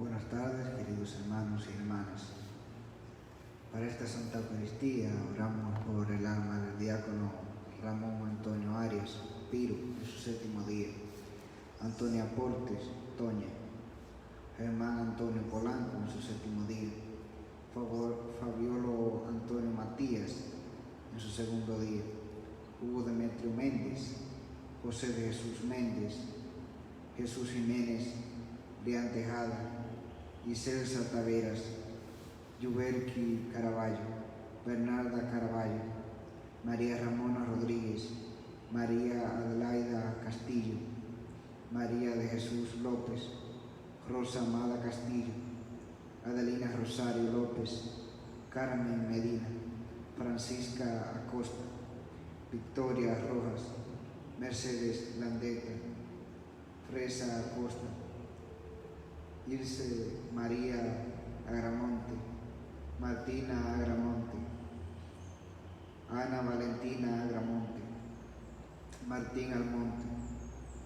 Buenas tardes, queridos hermanos y hermanas. Para esta Santa Eucaristía oramos por el alma del diácono Ramón Antonio Arias, Piro, en su 7º día, Antonia Portes, Toña, Germán Antonio Polanco, en su 7º día, Fabiolo Antonio Matías, en su 2º día, Hugo Demetrio Méndez, José de Jesús Méndez, Jesús Jiménez, Leán Tejada, Iselsa Taveras, Yubelki Caraballo, Bernarda Caraballo, María Ramona Rodríguez, María Adelaida Castillo, María de Jesús López, Rosa Amada Castillo, Adelina Rosario López, Carmen Medina, Francisca Acosta, Victoria Rojas, Mercedes Landeta, Fresa Acosta, Ilse María Agramonte, Martina Agramonte, Ana Valentina Agramonte, Martín Almonte,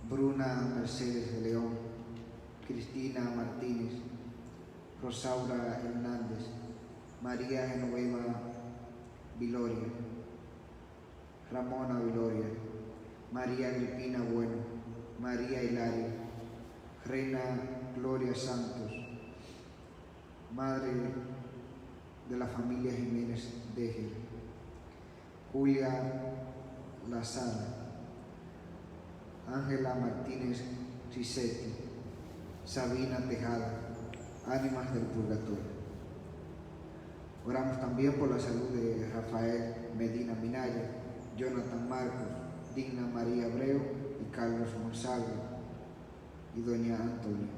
Bruna Mercedes de León, Cristina Martínez, Rosaura Hernández, María Genoveva Viloria, Ramona Viloria, María Agripina Bueno, María Hilaria, Reina Gloria Santos, Madre de la familia Jiménez Dejer, Julia Lazara, Ángela Martínez Cisetti, Sabina Tejada, ánimas del purgatorio. Oramos también por la salud de Rafael Medina Minaya, Jonathan Marcos, Digna María Abreu y Carlos Monsalvo y doña Antonia.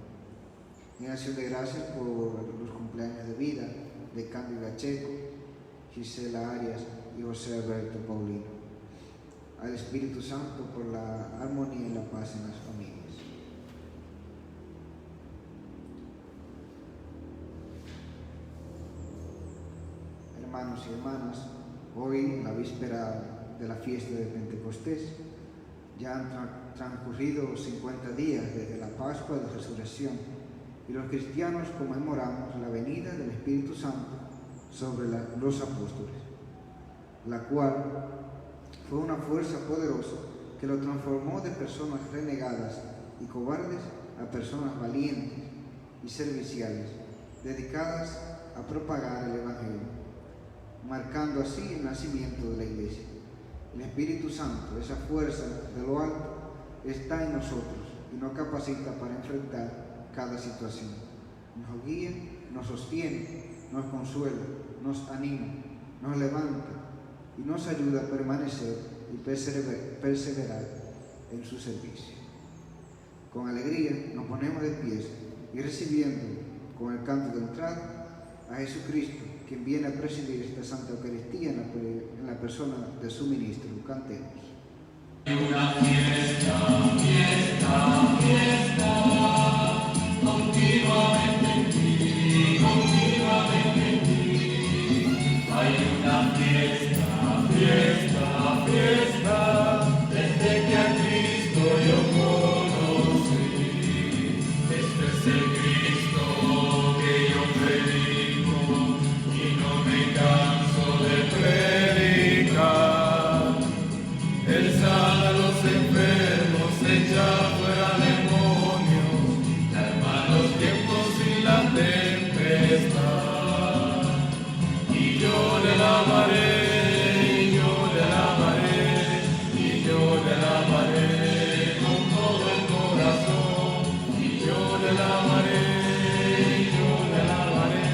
En acción de gracias por los cumpleaños de vida de Cándida Checo, Gisela Arias y José Alberto Paulino. Al Espíritu Santo por la armonía y la paz en las familias. Hermanos y hermanas, hoy, en la víspera de la fiesta de Pentecostés, ya han transcurrido 50 días desde la Pascua de Resurrección y los cristianos conmemoramos la venida del Espíritu Santo sobre los apóstoles, la cual fue una fuerza poderosa que lo transformó de personas renegadas y cobardes a personas valientes y serviciales, dedicadas a propagar el Evangelio, marcando así el nacimiento de la Iglesia. El Espíritu Santo, esa fuerza de lo alto, está en nosotros y nos capacita para enfrentar cada situación. Nos guía, nos sostiene, nos consuela, nos anima, nos levanta y nos ayuda a permanecer y perseverar en su servicio. Con alegría nos ponemos de pies y recibiendo con el canto de entrada a Jesucristo, quien viene a presidir esta Santa Eucaristía en la persona de su ministro. Cantemos. Una fiesta, fiesta, fiesta, continuamente en ti, continuamente en ti. Hay una fiesta, fiesta, fiesta, desde que a Cristo yo conocí. Este es el Cristo que yo predico y no me canso de predicar. Él sana a los enfermos, echa fuera demonios, calma los tiempos y la tempestad. Y yo le alabaré, y yo le alabaré, y yo le alabaré con todo el corazón. Y yo le alabaré, y yo le alabaré,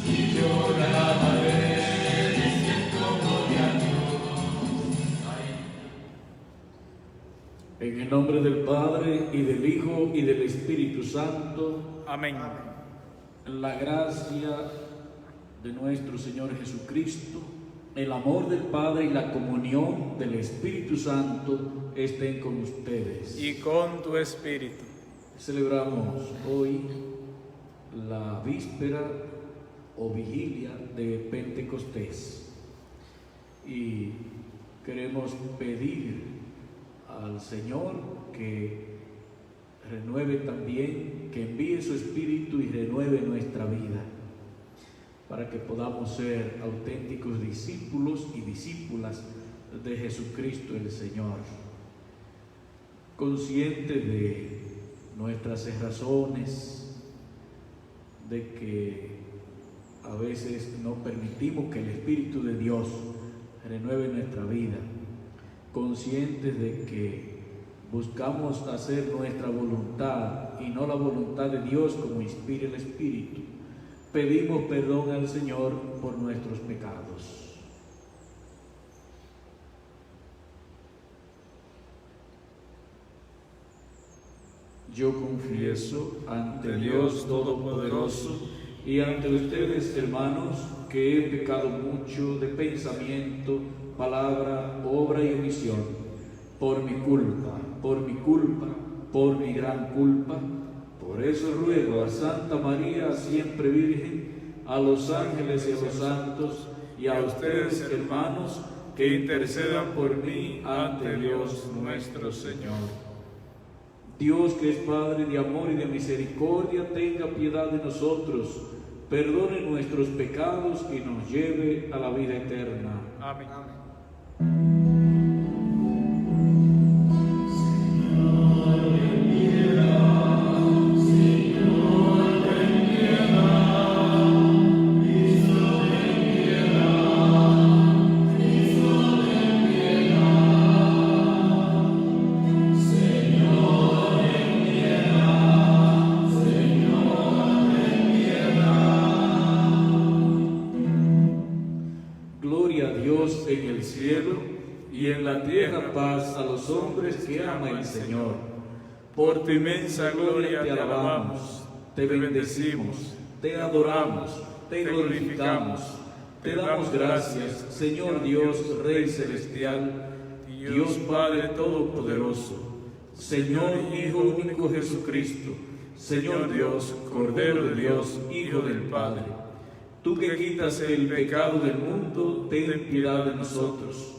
y yo le alabaré, diciendo gloria a Dios. En el nombre del Padre, y del Hijo, y del Espíritu Santo. Amén. La gracia de nuestro Señor Jesucristo, el amor del Padre y la comunión del Espíritu Santo estén con ustedes. Y con tu espíritu. Celebramos hoy la víspera o vigilia de Pentecostés y queremos pedir al Señor que renueve también, que envíe su Espíritu y renueve nuestra vida, para que podamos ser auténticos discípulos y discípulas de Jesucristo el Señor, conscientes de nuestras cerrazones, de que a veces no permitimos que el Espíritu de Dios renueve nuestra vida, conscientes de que buscamos hacer nuestra voluntad y no la voluntad de Dios como inspira el Espíritu. Pedimos perdón al Señor por nuestros pecados. Yo confieso ante Dios Todopoderoso y ante ustedes, hermanos, que he pecado mucho de pensamiento, palabra, obra y omisión, por mi culpa, por mi gran culpa. Por eso ruego a Santa María, siempre Virgen, a los ángeles y a los santos, y a ustedes, hermanos, que intercedan por mí ante Dios nuestro Señor. Dios, que es Padre de amor y de misericordia, tenga piedad de nosotros, perdone nuestros pecados y nos lleve a la vida eterna. Amén. En el cielo y en la tierra paz a los hombres que ama el Señor. Por tu inmensa gloria te alabamos, te bendecimos, te adoramos, te glorificamos, te damos gracias, Señor Dios, Rey celestial, Dios Padre todopoderoso, Señor Hijo único Jesucristo, Señor Dios, Cordero de Dios, Hijo del Padre. Tú que quitas el pecado del mundo, ten piedad de nosotros.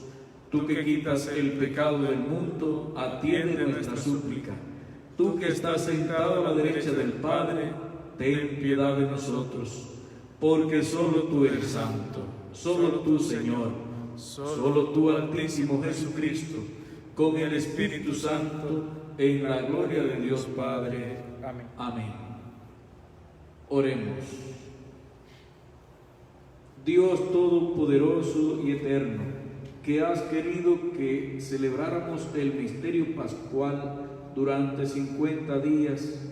Tú que quitas el pecado del mundo, atiende nuestra súplica. Tú que estás sentado a la derecha del Padre, ten piedad de nosotros. Porque solo tú eres santo, solo tú, Señor, solo tú, Altísimo Jesucristo, con el Espíritu Santo, en la gloria de Dios Padre. Amén. Amén. Oremos. Dios Todopoderoso y Eterno, que has querido que celebráramos el misterio pascual durante 50 días,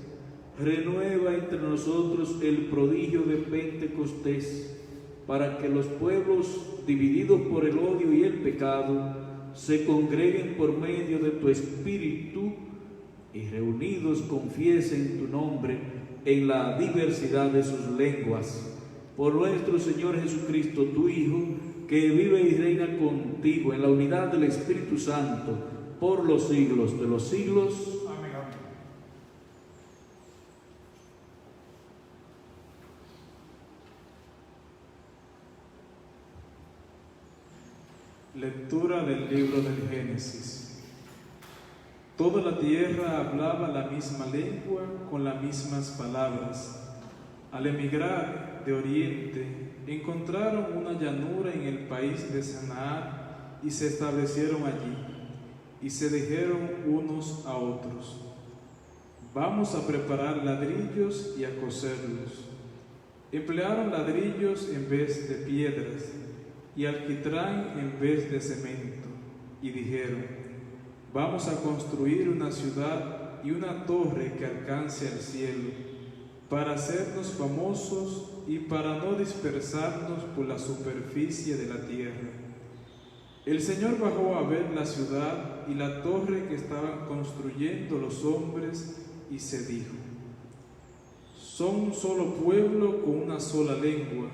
renueva entre nosotros el prodigio de Pentecostés, para que los pueblos divididos por el odio y el pecado se congreguen por medio de tu Espíritu y reunidos confiesen tu nombre en la diversidad de sus lenguas. Por nuestro Señor Jesucristo, tu Hijo, que vive y reina contigo en la unidad del Espíritu Santo, por los siglos de los siglos. Amén. Lectura del libro del Génesis. Toda la tierra hablaba la misma lengua con las mismas palabras. Al emigrar de Oriente, encontraron una llanura en el país de Canaán y se establecieron allí, y se dijeron unos a otros: vamos a preparar ladrillos y a coserlos. Emplearon ladrillos en vez de piedras, y alquitrán en vez de cemento, y dijeron: vamos a construir una ciudad y una torre que alcance al cielo, para hacernos famosos y para no dispersarnos por la superficie de la tierra. El Señor bajó a ver la ciudad y la torre que estaban construyendo los hombres y se dijo: son un solo pueblo con una sola lengua.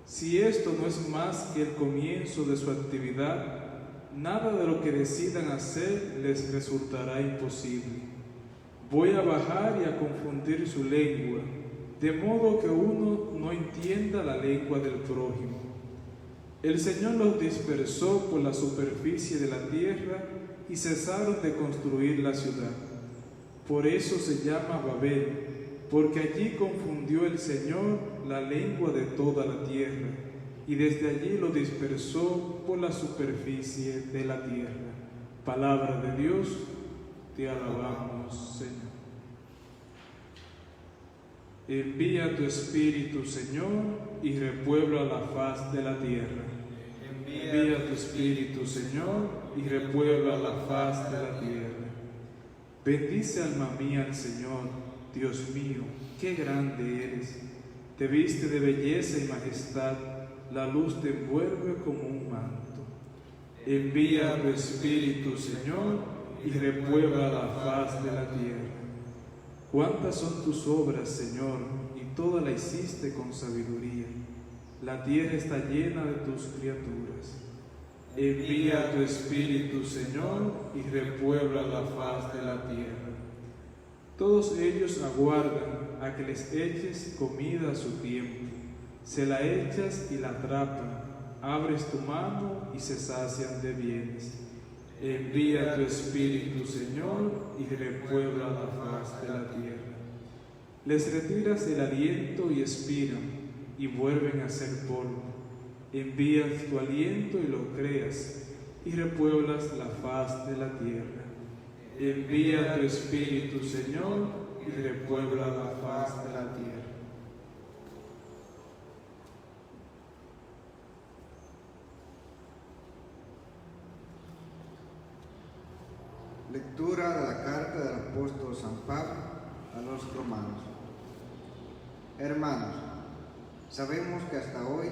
Si esto no es más que el comienzo de su actividad, nada de lo que decidan hacer les resultará imposible. Voy a bajar y a confundir su lengua, de modo que uno no entienda la lengua del prójimo. El Señor los dispersó por la superficie de la tierra y cesaron de construir la ciudad. Por eso se llama Babel, porque allí confundió el Señor la lengua de toda la tierra, y desde allí lo dispersó por la superficie de la tierra. Palabra de Dios, te alabamos, Señor. Envía tu Espíritu, Señor, y repuebla la faz de la tierra. Envía tu Espíritu, Señor, y repuebla la faz de la tierra. Bendice, alma mía, al Señor, Dios mío, qué grande eres. Te viste de belleza y majestad, la luz te envuelve como un manto. Envía tu Espíritu, Señor, y repuebla la faz de la tierra. Cuántas son tus obras, Señor, y toda la hiciste con sabiduría. La tierra está llena de tus criaturas. Envía tu Espíritu, Señor, y repuebla la faz de la tierra. Todos ellos aguardan a que les eches comida a su tiempo. Se la echas y la atrapan. Abres tu mano y se sacian de bienes. Envía tu Espíritu, Señor, y repuebla la faz de la tierra. Les retiras el aliento y expiran, y vuelven a ser polvo. Envías tu aliento y lo creas, y repueblas la faz de la tierra. Envía tu Espíritu, Señor, y repuebla la faz de la tierra. Lectura de la carta del apóstol San Pablo a los romanos. Hermanos, sabemos que hasta hoy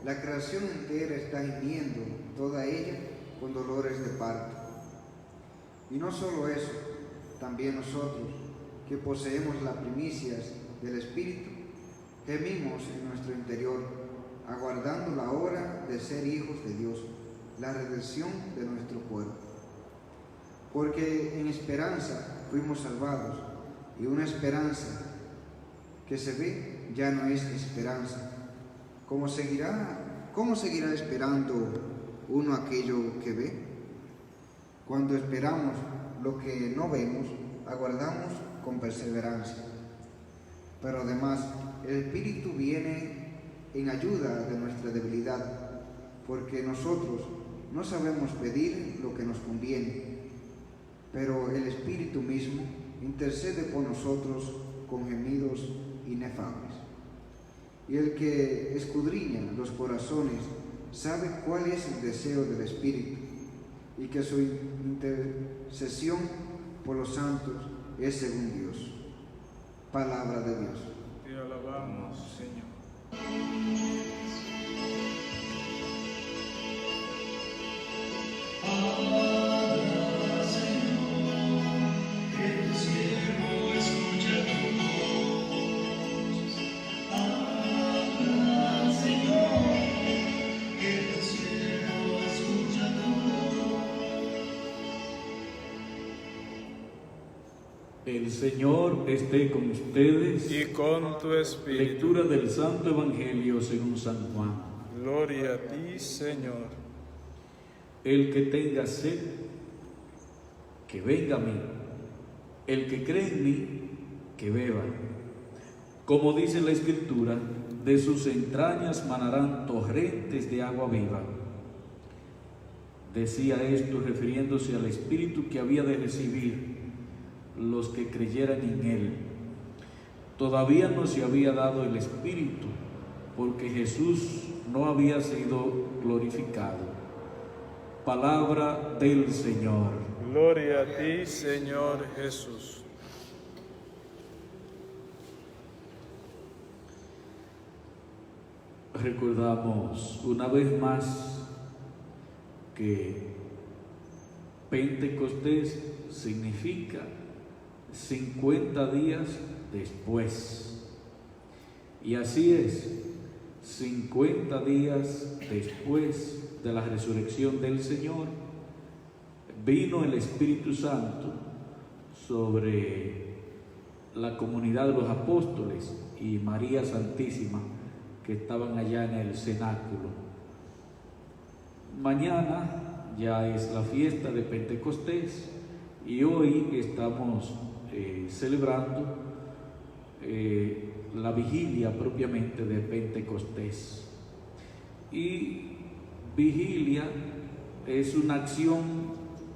la creación entera está gimiendo, toda ella con dolores de parto. Y no solo eso, también nosotros, que poseemos las primicias del Espíritu, gemimos en nuestro interior, aguardando la hora de ser hijos de Dios, la redención de nuestro cuerpo. Porque en esperanza fuimos salvados, y una esperanza que se ve ya no es esperanza. ¿Cómo seguirá esperando uno aquello que ve? Cuando esperamos lo que no vemos, aguardamos con perseverancia. Pero además, el Espíritu viene en ayuda de nuestra debilidad, porque nosotros no sabemos pedir lo que nos conviene, pero el Espíritu mismo intercede por nosotros con gemidos inefables. Y el que escudriña los corazones sabe cuál es el deseo del Espíritu, y que su intercesión por los santos es según Dios. Palabra de Dios. Te alabamos, Señor. El Señor esté con ustedes. Y con tu espíritu. Lectura del Santo Evangelio según San Juan. Gloria a ti, Señor. El que tenga sed, que venga a mí. El que cree en mí, que beba. Como dice la Escritura, de sus entrañas manarán torrentes de agua viva. Decía esto refiriéndose al Espíritu que había de recibir los que creyeran en Él. Todavía no se había dado el Espíritu, porque Jesús no había sido glorificado. Palabra del Señor. Gloria a ti, Señor Jesús. Recordamos una vez más que Pentecostés significa 50 días después. Y así es, 50 días después de la resurrección del Señor, vino el Espíritu Santo sobre la comunidad de los apóstoles y María Santísima, que estaban allá en el cenáculo. Mañana ya es la fiesta de Pentecostés y hoy estamos celebrando la vigilia propiamente de Pentecostés. Y vigilia es una acción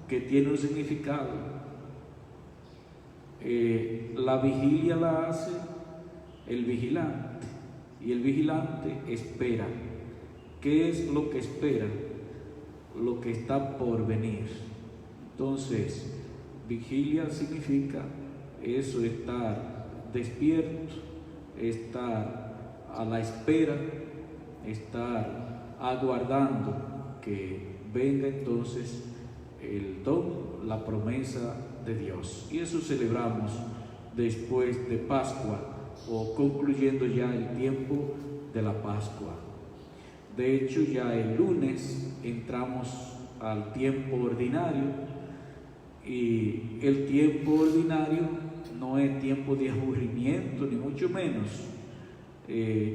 que tiene un significado. La vigilia la hace el vigilante, y el vigilante espera. ¿Qué es lo que espera? Lo que está por venir. Entonces, vigilia significa eso, estar despierto, estar a la espera, estar aguardando que venga entonces el don, la promesa de Dios. Y eso celebramos después de Pascua, o concluyendo ya el tiempo de la Pascua. De hecho, ya el lunes entramos al tiempo ordinario, y el tiempo ordinario no es tiempo de aburrimiento, ni mucho menos.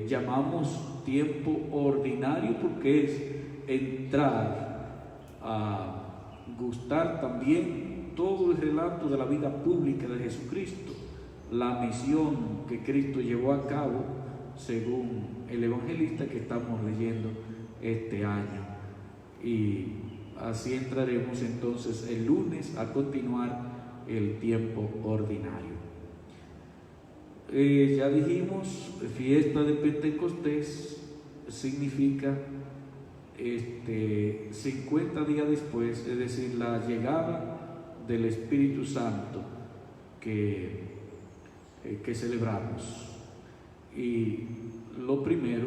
Llamamos tiempo ordinario porque es entrar a gustar también todo el relato de la vida pública de Jesucristo, la misión que Cristo llevó a cabo según el evangelista que estamos leyendo este año. Y así entraremos entonces el lunes a continuar el tiempo ordinario. Ya dijimos, fiesta de Pentecostés significa 50 días después, es decir, la llegada del Espíritu Santo que celebramos. Y lo primero,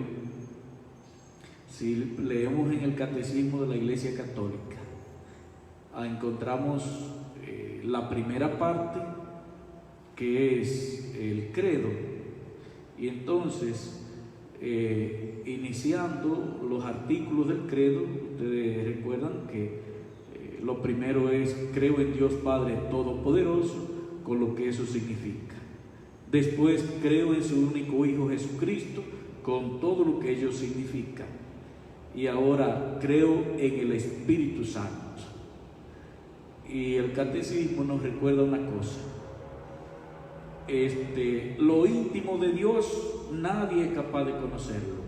si leemos en el Catecismo de la Iglesia Católica, encontramos la primera parte, que es el credo. Y entonces, iniciando los artículos del credo, ustedes recuerdan que lo primero es: creo en Dios Padre Todopoderoso, con lo que eso significa. Después, creo en su único Hijo Jesucristo, con todo lo que ello significa. Y ahora, creo en el Espíritu Santo. Y el Catecismo nos recuerda una cosa: lo íntimo de Dios nadie es capaz de conocerlo.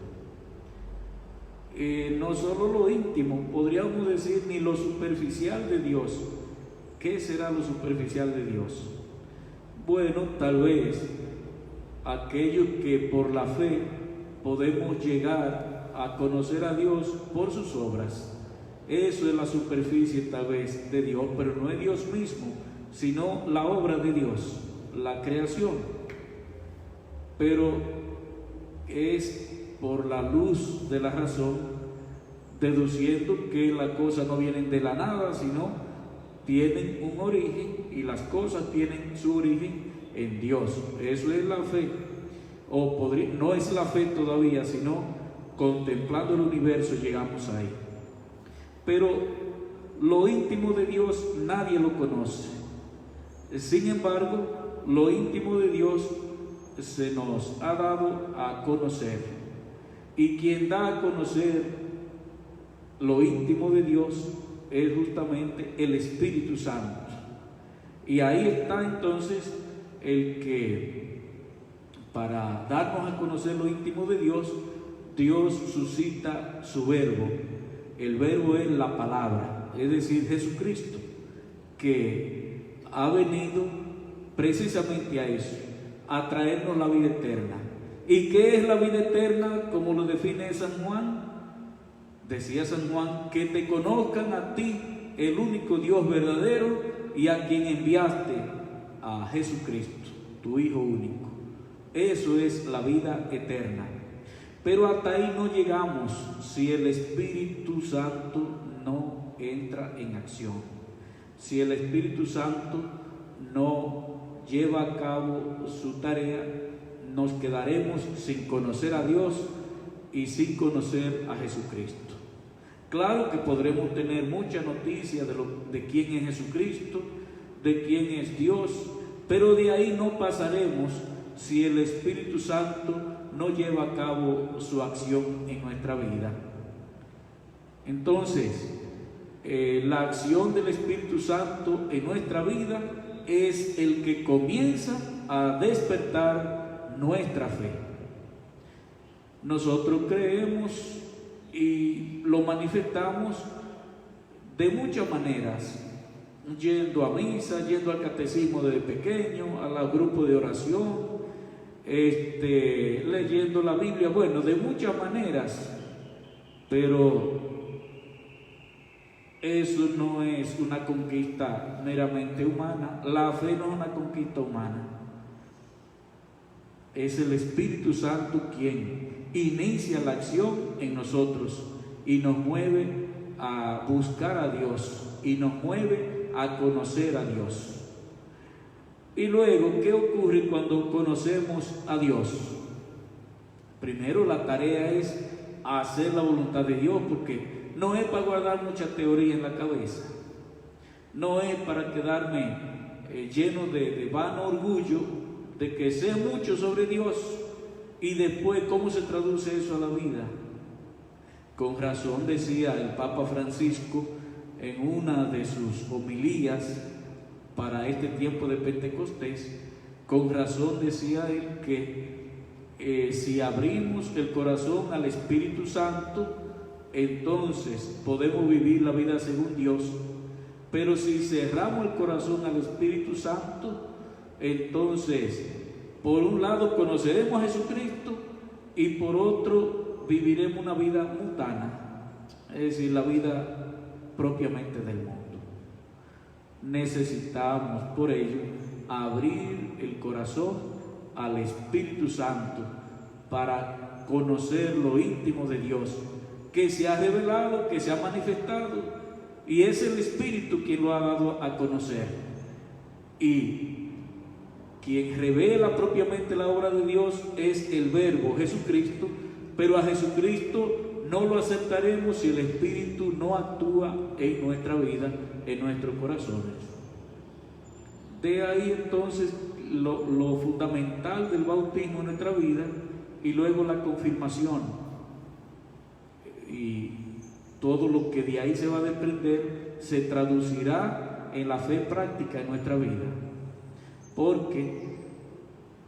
No solo lo íntimo, podríamos decir ni lo superficial de Dios. ¿Qué será lo superficial de Dios? Bueno, tal vez aquellos que por la fe podemos llegar a conocer a Dios por sus obras. Eso es la superficie tal vez de Dios, pero no es Dios mismo, sino la obra de Dios, la creación. Pero es por la luz de la razón, deduciendo que las cosas no vienen de la nada, sino tienen un origen, y las cosas tienen su origen en Dios. Eso es la fe. No es la fe todavía, sino contemplando el universo llegamos ahí. Pero lo íntimo de Dios nadie lo conoce. Sin embargo, lo íntimo de Dios se nos ha dado a conocer. Y quien da a conocer lo íntimo de Dios es justamente el Espíritu Santo. Y ahí está entonces el que, para darnos a conocer lo íntimo de Dios, Dios suscita su verbo. El verbo es la palabra, es decir, Jesucristo, que ha venido precisamente a eso, a traernos la vida eterna. ¿Y qué es la vida eterna? Como lo define San Juan. Decía San Juan: que te conozcan a ti, el único Dios verdadero, y a quien enviaste, a Jesucristo, tu Hijo único. Eso es la vida eterna. Pero hasta ahí no llegamos si el Espíritu Santo no entra en acción. Si el Espíritu Santo no lleva a cabo su tarea, nos quedaremos sin conocer a Dios y sin conocer a Jesucristo. Claro que podremos tener mucha noticia de quién es Jesucristo, de quién es Dios, pero de ahí no pasaremos si el Espíritu Santo no lleva a cabo su acción en nuestra vida. Entonces, la acción del Espíritu Santo en nuestra vida es el que comienza a despertar nuestra fe. Nosotros creemos y lo manifestamos de muchas maneras, yendo a misa, yendo al catecismo desde pequeño, a los grupos de oración, leyendo la Biblia, bueno, de muchas maneras, pero eso no es una conquista meramente humana. La fe no es una conquista humana. Es el Espíritu Santo quien inicia la acción en nosotros y nos mueve a buscar a Dios y nos mueve a conocer a Dios. Y luego, ¿qué ocurre cuando conocemos a Dios? Primero, la tarea es hacer la voluntad de Dios, porque no es para guardar mucha teoría en la cabeza, no es para quedarme lleno de vano orgullo de que sé mucho sobre Dios y después cómo se traduce eso a la vida. Con razón decía el Papa Francisco en una de sus homilías para este tiempo de Pentecostés, con razón decía él que si abrimos el corazón al Espíritu Santo, entonces podemos vivir la vida según Dios, pero si cerramos el corazón al Espíritu Santo, entonces por un lado conoceremos a Jesucristo y por otro viviremos una vida mundana, es decir, la vida propiamente del mundo. Necesitamos por ello abrir el corazón al Espíritu Santo para conocer lo íntimo de Dios, que se ha revelado, que se ha manifestado, y es el Espíritu quien lo ha dado a conocer. Y quien revela propiamente la obra de Dios es el Verbo, Jesucristo, pero a Jesucristo no lo aceptaremos si el Espíritu no actúa en nuestra vida, en nuestros corazones. De ahí entonces lo fundamental del bautismo en nuestra vida, y luego la confirmación. Y todo lo que de ahí se va a desprender se traducirá en la fe práctica en nuestra vida. Porque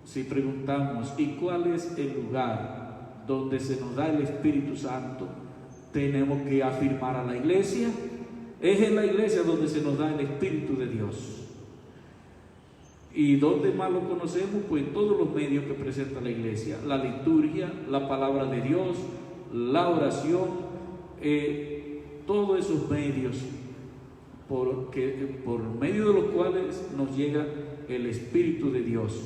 si preguntamos, ¿y cuál es el lugar donde se nos da el Espíritu Santo? Tenemos que afirmar a la iglesia. Es en la iglesia donde se nos da el Espíritu de Dios. ¿Y dónde más lo conocemos? Pues en todos los medios que presenta la iglesia: la liturgia, la palabra de Dios, la oración, todos esos medios por medio de los cuales nos llega el Espíritu de Dios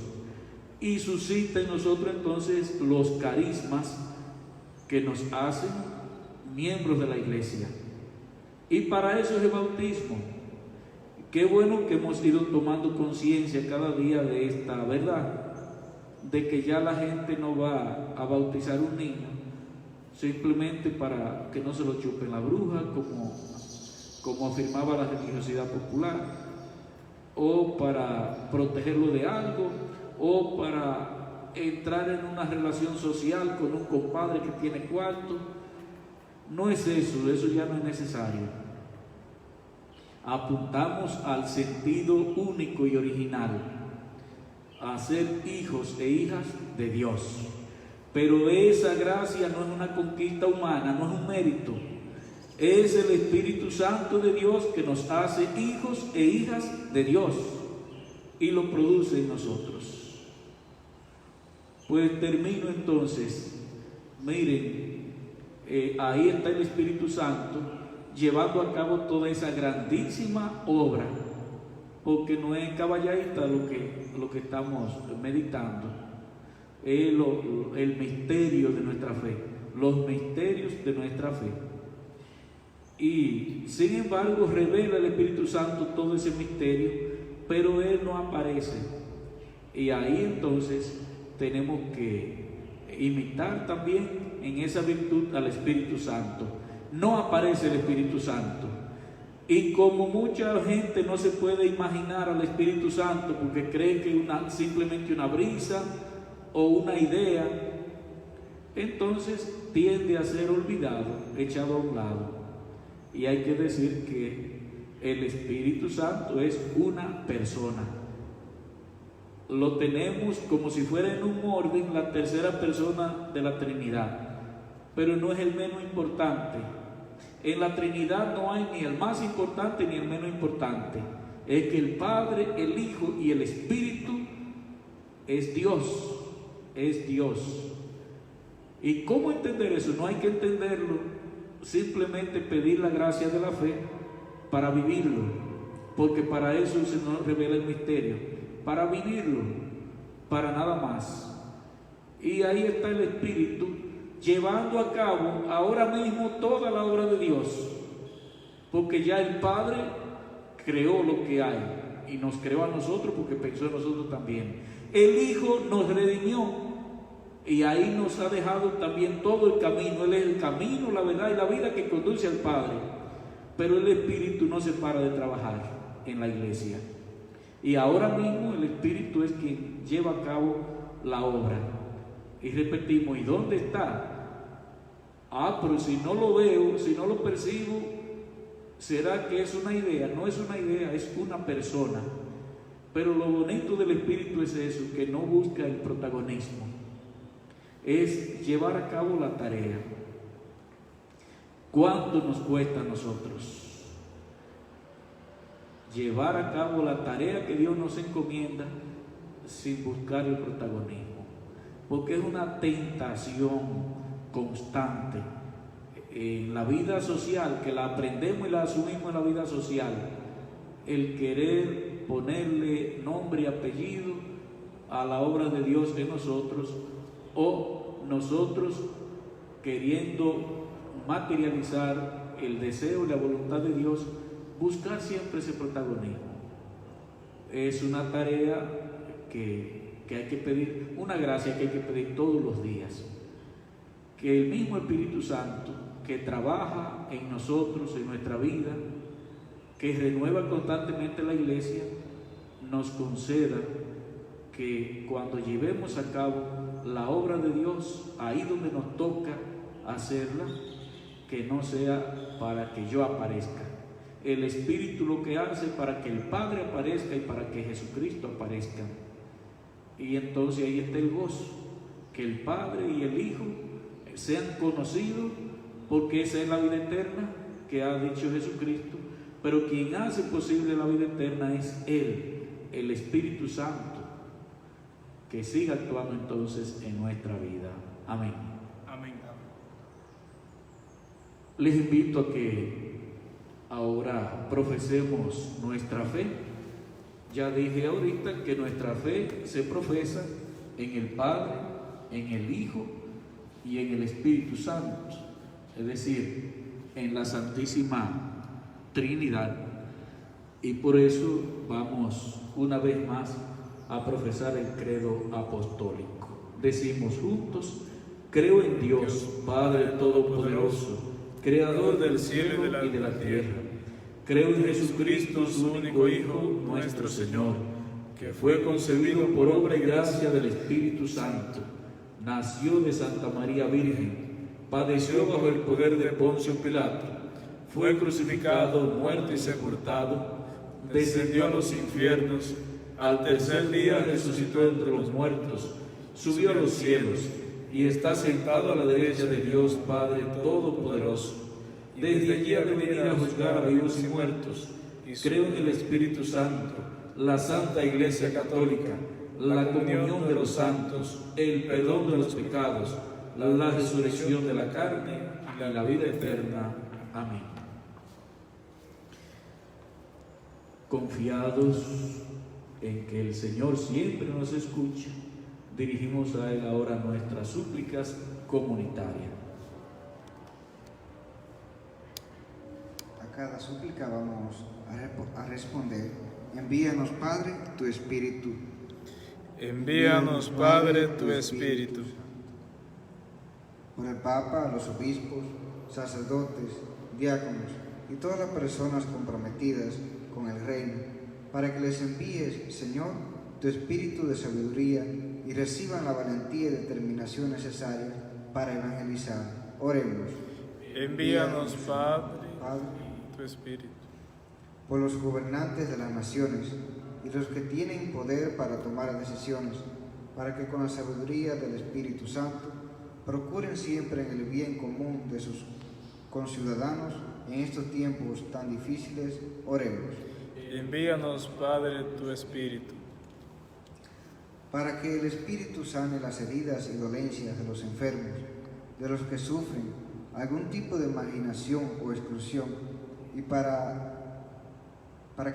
y suscita en nosotros entonces los carismas que nos hacen miembros de la iglesia. Y para eso es el bautismo. Qué bueno que hemos ido tomando conciencia cada día de esta verdad, de que ya la gente no va a bautizar un niño simplemente para que no se lo chupen la bruja, como afirmaba la religiosidad popular, o para protegerlo de algo, o para entrar en una relación social con un compadre que tiene cuarto. No es eso, eso ya no es necesario. Apuntamos al sentido único y original, a ser hijos e hijas de Dios. Pero esa gracia no es una conquista humana, no es un mérito. Es el Espíritu Santo de Dios que nos hace hijos e hijas de Dios y lo produce en nosotros. Pues termino entonces. Miren, ahí está el Espíritu Santo llevando a cabo toda esa grandísima obra, porque no es caballadita lo que estamos meditando, es el misterio de nuestra fe, los misterios de nuestra fe. Y sin embargo revela el Espíritu Santo todo ese misterio, pero Él no aparece. Y ahí entonces tenemos que imitar también en esa virtud al Espíritu Santo. No aparece el Espíritu Santo. Y como mucha gente no se puede imaginar al Espíritu Santo porque cree que simplemente una brisa o una idea, entonces tiende a ser olvidado, echado a un lado. Y hay que decir que el Espíritu Santo es una persona. lo tenemos como si fuera en un orden la tercera persona de la Trinidad, pero no es el menos importante. En la Trinidad no hay ni el más importante ni el menos importante. Es que el Padre, el Hijo y el Espíritu es Dios, es Dios. ¿Y cómo entender eso? No hay que entenderlo, simplemente pedir la gracia de la fe para vivirlo, porque para eso se nos revela el misterio, para vivirlo, para nada más. Y ahí está el Espíritu llevando a cabo ahora mismo toda la obra de Dios, porque ya el Padre creó lo que hay y nos creó a nosotros porque pensó en nosotros también. El Hijo nos redimió y ahí nos ha dejado también todo el camino. Él es el camino, la verdad y la vida que conduce al Padre. Pero el Espíritu no se para de trabajar en la iglesia. Y ahora mismo el Espíritu es quien lleva a cabo la obra. Y repetimos, ¿y dónde está? Pero si no lo veo, si no lo percibo, ¿será que es una idea? No es una idea, es una persona. Pero lo bonito del Espíritu es eso, que no busca el protagonismo. Es llevar a cabo la tarea. ¿Cuánto nos cuesta a nosotros llevar a cabo la tarea que Dios nos encomienda sin buscar el protagonismo? Porque es una tentación constante en la vida social, que la aprendemos y la asumimos en la vida social, el querer ponerle nombre y apellido a la obra de Dios en nosotros, o nosotros queriendo materializar el deseo y la voluntad de Dios, buscar siempre ese protagonismo. Es una tarea que hay que pedir, una gracia que hay que pedir todos los días. Que el mismo Espíritu Santo que trabaja en nosotros, en nuestra vida, que renueva constantemente la iglesia, nos conceda que cuando llevemos a cabo la obra de Dios, ahí donde nos toca hacerla, que no sea para que yo aparezca. El Espíritu lo que hace para que el Padre aparezca y para que Jesucristo aparezca. Y entonces ahí está el gozo, que el Padre y el Hijo sean conocidos, porque esa es la vida eterna que ha dicho Jesucristo, pero quien hace posible la vida eterna es Él, el Espíritu Santo, que siga actuando entonces en nuestra vida. Amén. Amén. Les invito a que ahora profesemos nuestra fe. Ya dije ahorita que nuestra fe se profesa en el Padre, en el Hijo y en el Espíritu Santo, es decir, en la Santísima Trinidad. Y por eso vamos una vez más a profesar el credo apostólico. Decimos juntos: creo en Dios, Padre Todopoderoso, Creador del cielo y de la tierra. Creo en Jesucristo, su único Hijo, nuestro Señor, que fue concebido por obra y gracia del Espíritu Santo. Nació de Santa María Virgen, padeció bajo el poder de Poncio Pilato, fue crucificado, muerto y sepultado, descendió a los infiernos, al tercer día resucitó entre los muertos, subió a los cielos y está sentado a la derecha de Dios Padre Todopoderoso. Desde allí ha de venir a juzgar a vivos y muertos. Creo en el Espíritu Santo, la Santa Iglesia Católica, la comunión de los santos, el perdón de los pecados, la resurrección de la carne y la vida eterna. Amén. Confiados en que el Señor siempre nos escucha, dirigimos a Él ahora nuestras súplicas comunitarias. A cada súplica vamos a responder: envíanos, Padre, tu Espíritu. Envíanos, Padre, tu Espíritu. Por el Papa, los obispos, sacerdotes, diáconos y todas las personas comprometidas con el reino, para que les envíes, Señor, tu espíritu de sabiduría y reciban la valentía y determinación necesaria para evangelizar. Oremos. Envíanos, Padre, Padre, tu Espíritu. por los gobernantes de las naciones, y los que tienen poder para tomar decisiones, para que con la sabiduría del Espíritu Santo procuren siempre en el bien común de sus conciudadanos en estos tiempos tan difíciles. Oremos. Envíanos, Padre, tu Espíritu. Para que el Espíritu sane las heridas y dolencias de los enfermos, de los que sufren algún tipo de marginación o exclusión, y para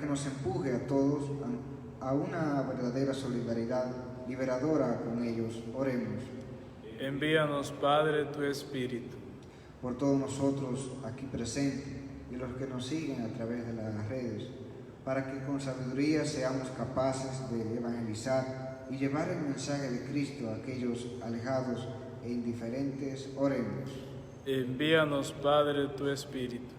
que nos empuje a todos a una verdadera solidaridad liberadora con ellos. Oremos. Envíanos, Padre, tu Espíritu. Por todos nosotros aquí presentes y los que nos siguen a través de las redes, para que con sabiduría seamos capaces de evangelizar y llevar el mensaje de Cristo a aquellos alejados e indiferentes. Oremos. Envíanos, Padre, tu Espíritu.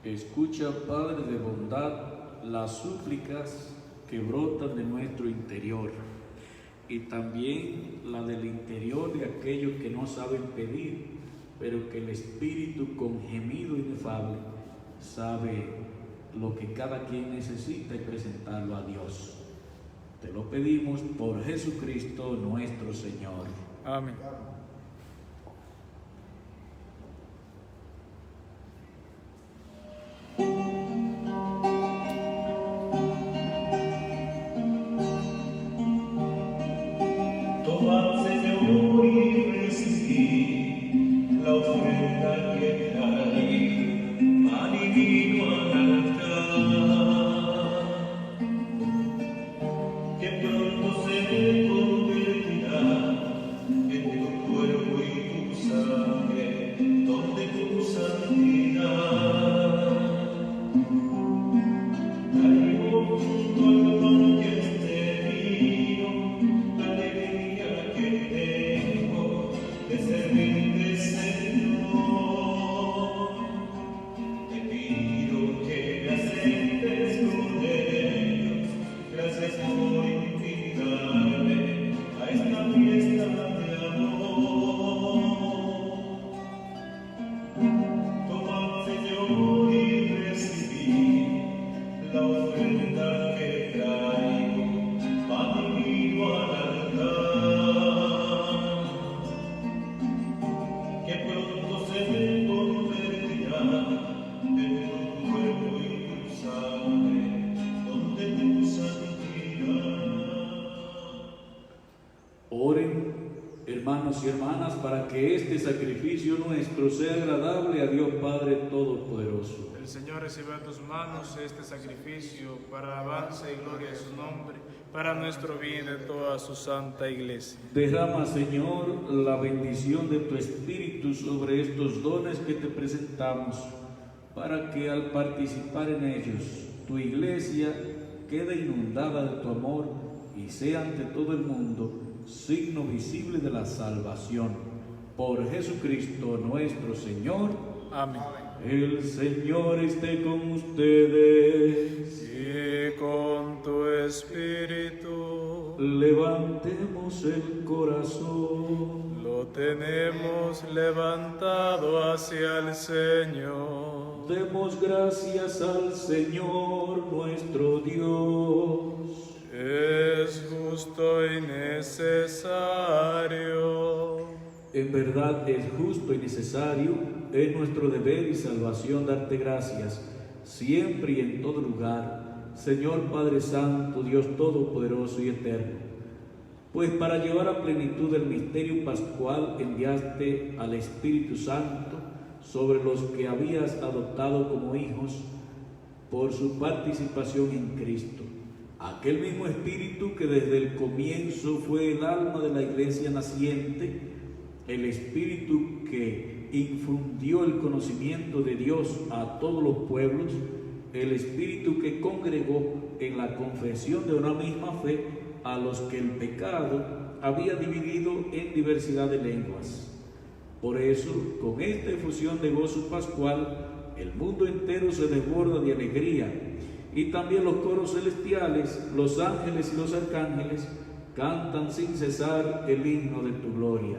Escucha, Padre de bondad, las súplicas que brotan de nuestro interior y también la del interior de aquellos que no saben pedir, pero que el Espíritu con gemido inefable sabe lo que cada quien necesita y presentarlo a Dios. Te lo pedimos por Jesucristo nuestro Señor. Amén. Tomad, Señor, y recibid la ofrenda que traí, pan y vino al altar, que pronto se convertirá en tu cuerpo y tu sangre, donde tu santidad. Traigo junto al pan que este vino, la alegría que tengo de servirte, Señor. Te pido que me aceptes con ellos. Gracias por invitarme a esta fiesta de amor. Tomad, Señor, y recibid la ofrenda que traigo, pan y vino al altar, que pronto se me convertirá en tu cuerpo y tu sangre, donde tu santidad. Oren, hermanos y hermanas, para que este sacrificio nuestro sea agradable a Dios Padre Todopoderoso. El Señor reciba de tus manos este sacrificio para alabanza y gloria de su nombre, para nuestro bien y de toda su santa iglesia. Derrama, Señor, la bendición de tu Espíritu sobre estos dones que te presentamos, para que al participar en ellos, tu iglesia quede inundada de tu amor y sea ante todo el mundo signo visible de la salvación. Por Jesucristo nuestro Señor. Amén. El Señor esté con ustedes. Y con tu espíritu Levantemos el corazón. lo tenemos levantado hacia el Señor. Demos gracias al Señor nuestro Dios. Es justo y necesario. En verdad es justo y necesario, es nuestro deber y salvación darte gracias, siempre y en todo lugar, Señor Padre Santo, Dios Todopoderoso y Eterno. Pues para llevar a plenitud el misterio pascual enviaste al Espíritu Santo sobre los que habías adoptado como hijos por su participación en Cristo. Aquel mismo Espíritu que desde el comienzo fue el alma de la iglesia naciente, el Espíritu que infundió el conocimiento de Dios a todos los pueblos, el Espíritu que congregó en la confesión de una misma fe a los que el pecado había dividido en diversidad de lenguas. Por eso, con esta efusión de gozo pascual, el mundo entero se desborda de alegría, y también los coros celestiales, los ángeles y los arcángeles cantan sin cesar el himno de tu gloria.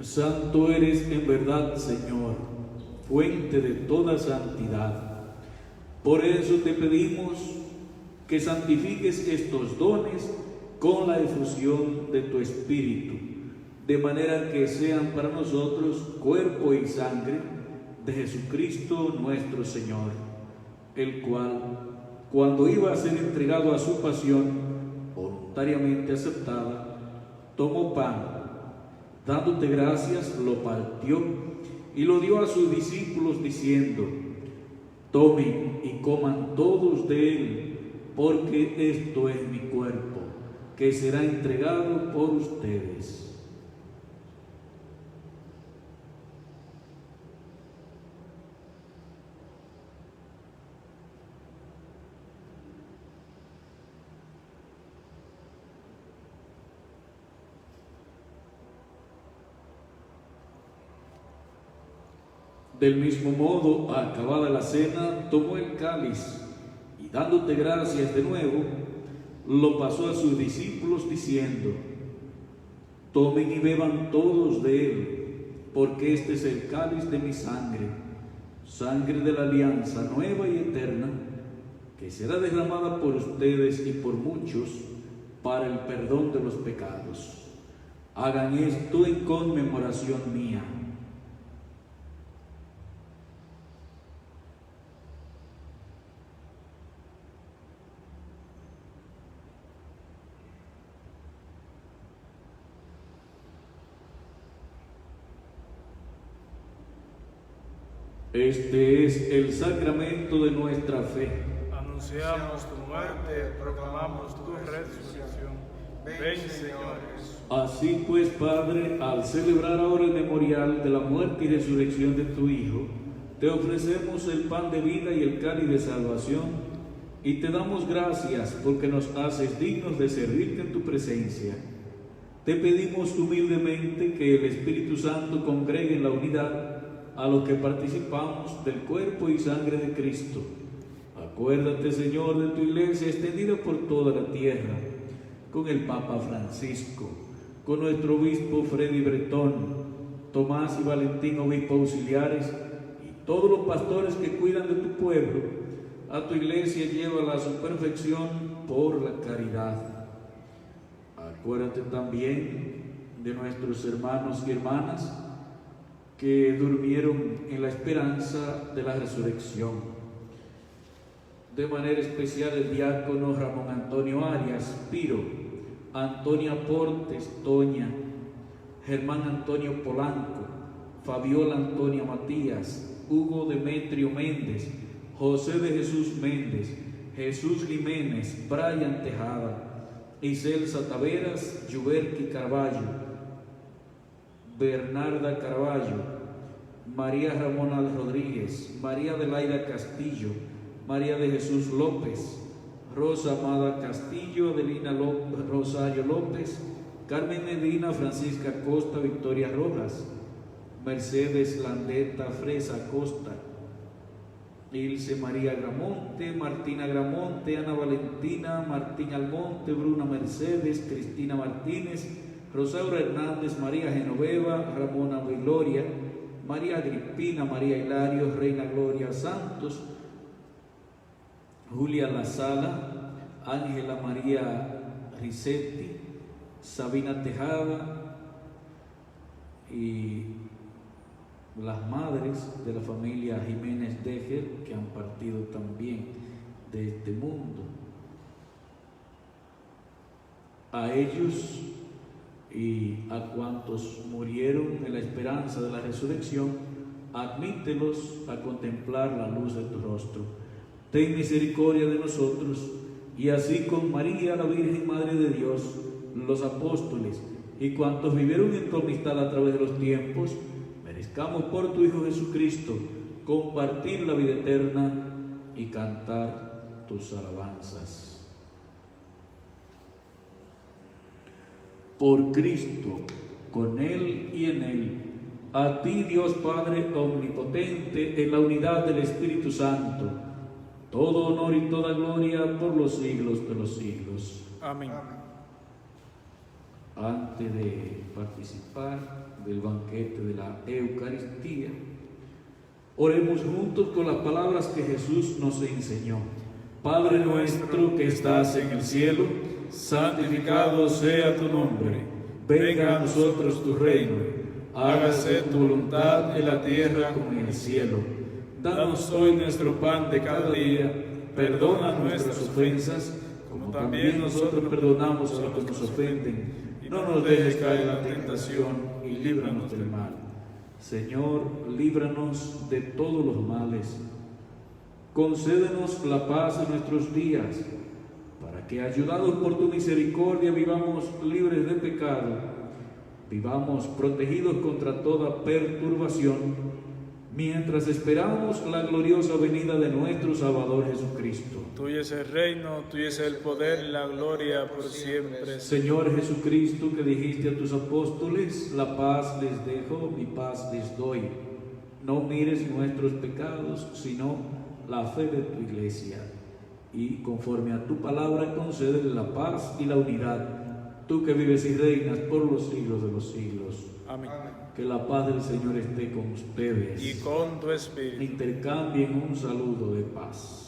Santo eres en verdad, Señor, fuente de toda santidad. Por eso te pedimos que santifiques estos dones con la efusión de tu Espíritu, de manera que sean para nosotros cuerpo y sangre de Jesucristo nuestro Señor, el cual, cuando iba a ser entregado a su pasión, voluntariamente aceptada, tomó pan, dándote gracias, lo partió y lo dio a sus discípulos diciendo: tomen y coman todos de él, porque esto es mi cuerpo, que será entregado por ustedes. Del mismo modo, acabada la cena, tomó el cáliz y dándote gracias de nuevo, lo pasó a sus discípulos diciendo: tomen y beban todos de él, porque este es el cáliz de mi sangre, sangre de la alianza nueva y eterna, que será derramada por ustedes y por muchos para el perdón de los pecados. Hagan esto en conmemoración mía. Este es el sacramento de nuestra fe. Anunciamos tu muerte, proclamamos tu resurrección. Ven, Señor Jesús. Así pues, Padre, al celebrar ahora el memorial de la muerte y resurrección de tu Hijo, te ofrecemos el pan de vida y el cáliz de salvación, y te damos gracias porque nos haces dignos de servirte en tu presencia. Te pedimos humildemente que el Espíritu Santo congregue en la unidad a los que participamos del cuerpo y sangre de Cristo. Acuérdate, Señor, de tu iglesia extendida por toda la tierra, con el Papa Francisco, con nuestro obispo Freddy Bretón, Tomás y Valentín, obispo auxiliares, y todos los pastores que cuidan de tu pueblo. A tu iglesia llévala a su perfección por la caridad. Acuérdate también de nuestros hermanos y hermanas que durmieron en la esperanza de la resurrección. De manera especial el diácono Ramón Antonio Arias Piro, Antonia Portes Toña, Germán Antonio Polanco, Fabiola Antonia Matías, Hugo Demetrio Méndez, José de Jesús Méndez, Jesús Jiménez, Brian Tejada, Iselsa Taveras, Yuberki Carballo, Bernarda Carballo, María Ramona Rodríguez, María Adelaida Castillo, María de Jesús López, Rosa Amada Castillo, Adelina Rosario López, Carmen Medina, Francisca Costa, Victoria Rojas, Mercedes Landeta Fresa Costa, Ilse María Gramonte, Martina Gramonte, Ana Valentina, Martín Almonte, Bruna Mercedes, Cristina Martínez, Rosaura Hernández, María Genoveva, Ramona Gloria, María Agripina, María Hilario, Reina Gloria Santos, Julia Lazala, Ángela María Risetti, Sabina Tejada y las madres de la familia Jiménez Dejer que han partido también de este mundo. A ellos y a cuantos murieron en la esperanza de la resurrección, admítelos a contemplar la luz de tu rostro. Ten misericordia de nosotros, y así con María, la Virgen Madre de Dios, los apóstoles y cuantos vivieron en tu amistad a través de los tiempos, merezcamos por tu Hijo Jesucristo compartir la vida eterna y cantar tus alabanzas. Por Cristo, con Él y en Él, a ti, Dios Padre omnipotente, en la unidad del Espíritu Santo, todo honor y toda gloria por los siglos de los siglos. Amén. antes de participar del banquete de la Eucaristía, oremos juntos con las palabras que Jesús nos enseñó. Padre nuestro que estás en el cielo, santificado sea tu nombre. Venga a nosotros tu reino. Hágase tu voluntad en la tierra como en el cielo. Danos hoy nuestro pan de cada día. Perdona nuestras ofensas, como también nosotros perdonamos a los que nos ofenden. No nos dejes caer en la tentación y líbranos del mal. Señor, líbranos de todos los males. Concédenos la paz en nuestros días, para que, ayudados por tu misericordia, vivamos libres de pecado, vivamos protegidos contra toda perturbación, mientras esperamos la gloriosa venida de nuestro Salvador Jesucristo. Tuyo es el reino, tuyo es el poder y la gloria por siempre. Señor Jesucristo, que dijiste a tus apóstoles, la paz les dejo, mi paz les doy. No mires nuestros pecados, sino la fe de tu iglesia. Y conforme a tu palabra, concédele la paz y la unidad. Tú que vives y reinas por los siglos de los siglos. Amén. Que la paz del Señor esté con ustedes. Y con tu espíritu. Intercambien un saludo de paz.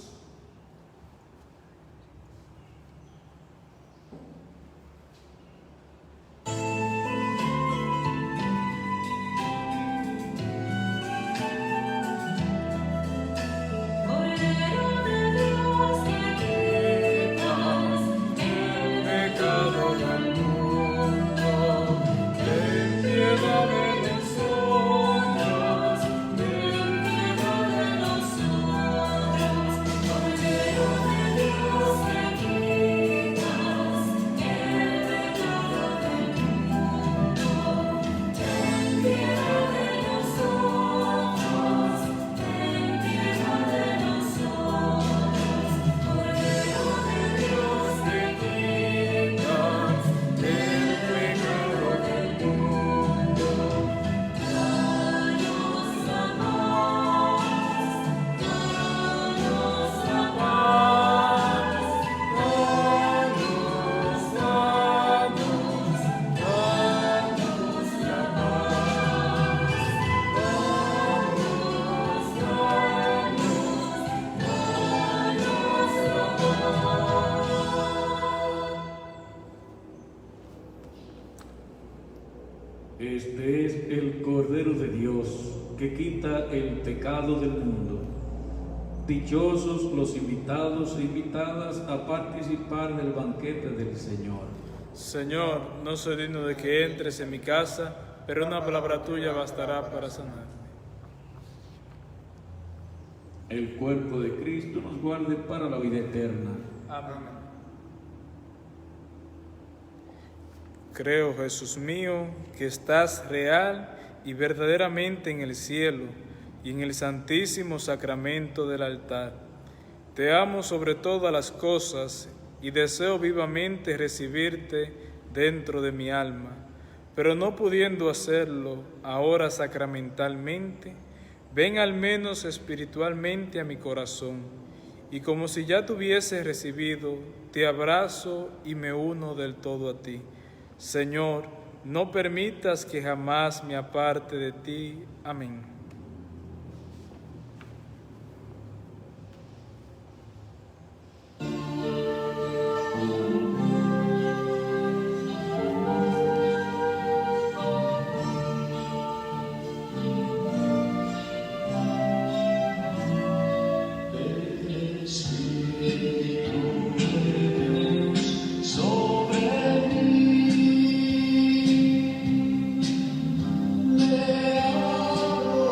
Este es el Cordero de Dios que quita el pecado del mundo. Dichosos los invitados e invitadas a participar del banquete del Señor. Señor, no soy digno de que entres en mi casa, pero una palabra tuya bastará para sanarme. El cuerpo de Cristo nos guarde para la vida eterna. Amén. Creo, Jesús mío, que estás real y verdaderamente en el cielo y en el santísimo sacramento del altar. Te amo sobre todas las cosas y deseo vivamente recibirte dentro de mi alma, pero no pudiendo hacerlo ahora sacramentalmente, ven al menos espiritualmente a mi corazón, y como si ya te hubiese recibido, te abrazo y me uno del todo a ti. Señor, no permitas que jamás me aparte de ti. Amén. Sobre mí, le adoro.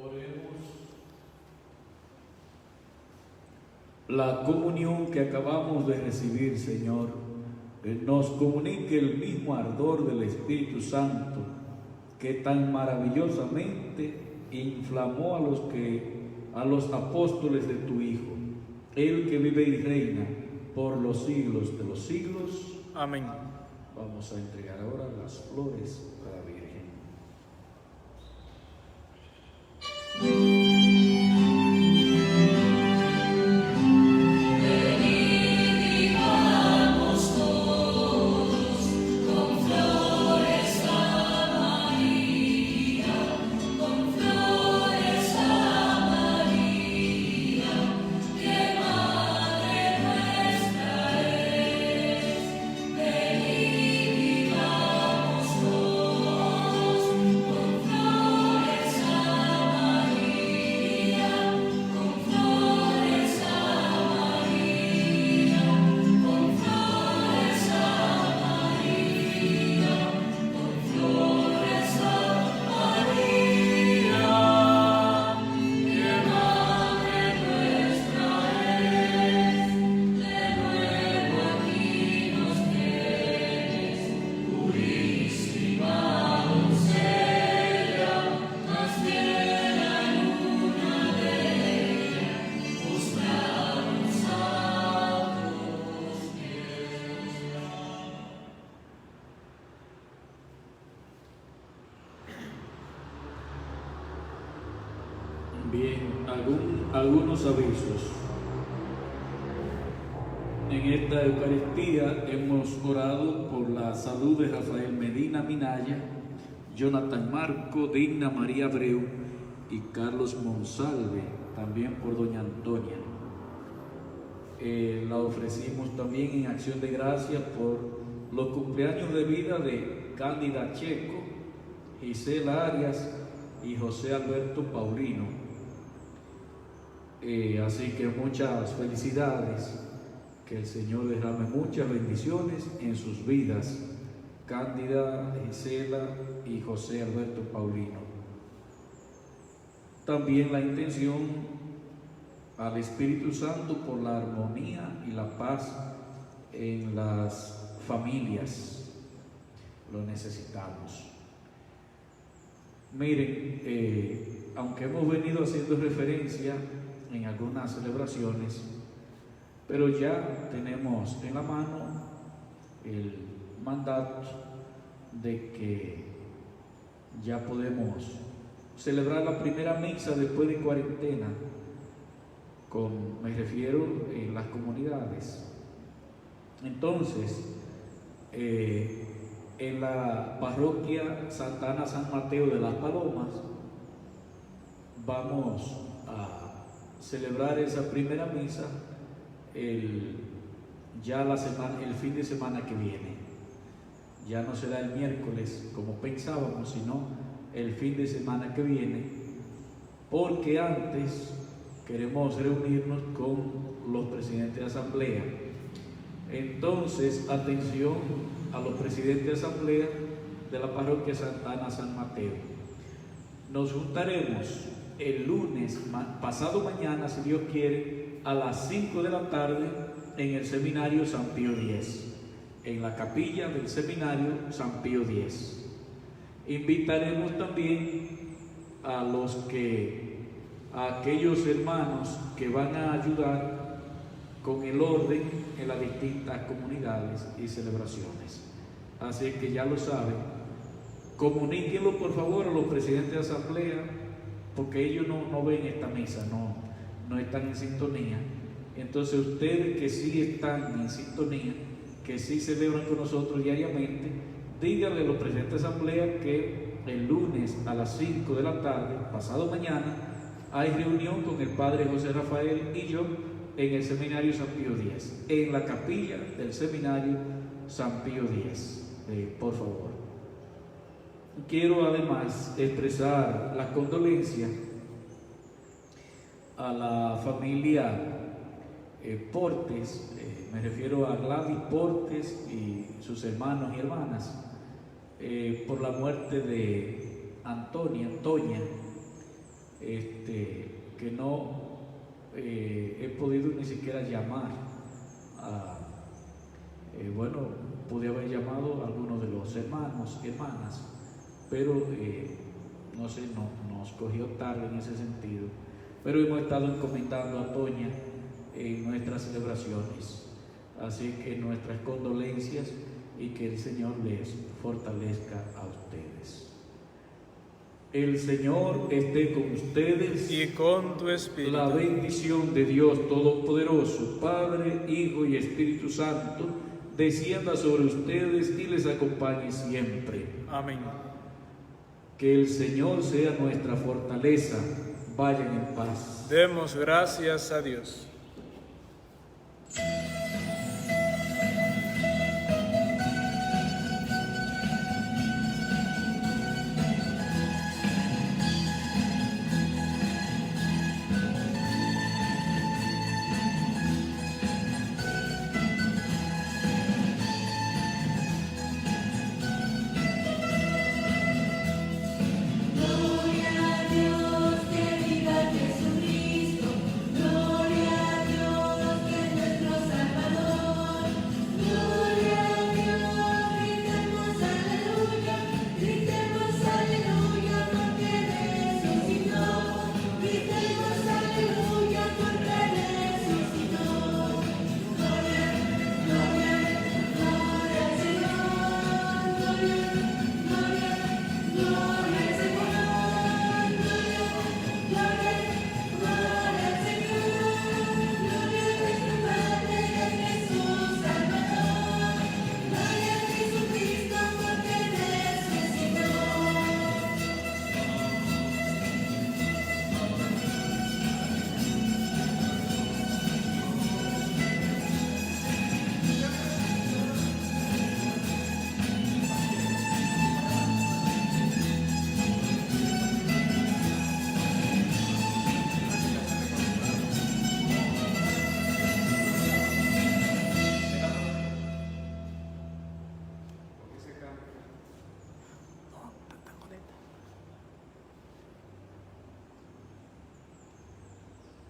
Oremos. La comunión que acabamos de recibir, Señor, nos comunique el mismo ardor del Espíritu Santo que tan maravillosamente inflamó a los apóstoles de tu Hijo, el que vive y reina por los siglos de los siglos. Amén. Vamos a entregar ahora las flores a la Virgen. Bien, algunos avisos. En esta Eucaristía hemos orado por la salud de Rafael Medina Minaya, Jonathan Marco, Digna María Abreu y Carlos Monsalve, también por doña Antonia. La ofrecimos también en acción de gracias por los cumpleaños de vida de Cándida Checo, Gisela Arias y José Alberto Paulino. Así que muchas felicidades, que el Señor derrame muchas bendiciones en sus vidas, Cándida, Gisela y José Alberto Paulino. También la intención al Espíritu Santo por la armonía y la paz en las familias. Lo necesitamos. Miren, aunque hemos venido haciendo referencia en algunas celebraciones, pero ya tenemos en la mano el mandato de que ya podemos celebrar la primera misa después de cuarentena, me refiero en las comunidades. Entonces, en la parroquia Santa Ana San Mateo de las Palomas vamos a celebrar esa primera misa el fin de semana que viene. Ya no será el miércoles como pensábamos, sino el fin de semana que viene, porque antes queremos reunirnos con los presidentes de asamblea. Entonces, atención a los presidentes de asamblea de la parroquia Santa Ana San Mateo. Nos juntaremos el lunes, pasado mañana, si Dios quiere, a las 5 de la tarde en el seminario San Pío X, en la capilla del seminario San Pío X. Invitaremos también a aquellos hermanos que van a ayudar con el orden en las distintas comunidades y celebraciones. Así que ya lo saben, comuníquenlo por favor a los presidentes de asamblea, porque ellos no ven esta misa, no están en sintonía. Entonces ustedes que sí están en sintonía, que sí celebran con nosotros diariamente, díganle a los presentes de asamblea que el lunes a las 5 de la tarde, pasado mañana, hay reunión con el padre José Rafael y yo en el seminario San Pío X, en la capilla del seminario San Pío X. Por favor. Quiero además expresar la condolencia a la familia Portes, me refiero a Gladys Portes y sus hermanos y hermanas, por la muerte de Toña, que no he podido ni siquiera llamar pude haber llamado a algunos de los hermanos y hermanas, pero no sé, nos cogió tarde en ese sentido, pero hemos estado encomendando a Toña en nuestras celebraciones, así que nuestras condolencias y que el Señor les fortalezca a ustedes. El Señor esté con ustedes y con tu espíritu. La bendición de Dios Todopoderoso, Padre, Hijo y Espíritu Santo, descienda sobre ustedes y les acompañe siempre. Amén. Que el Señor sea nuestra fortaleza. Vayan en paz. Demos gracias a Dios.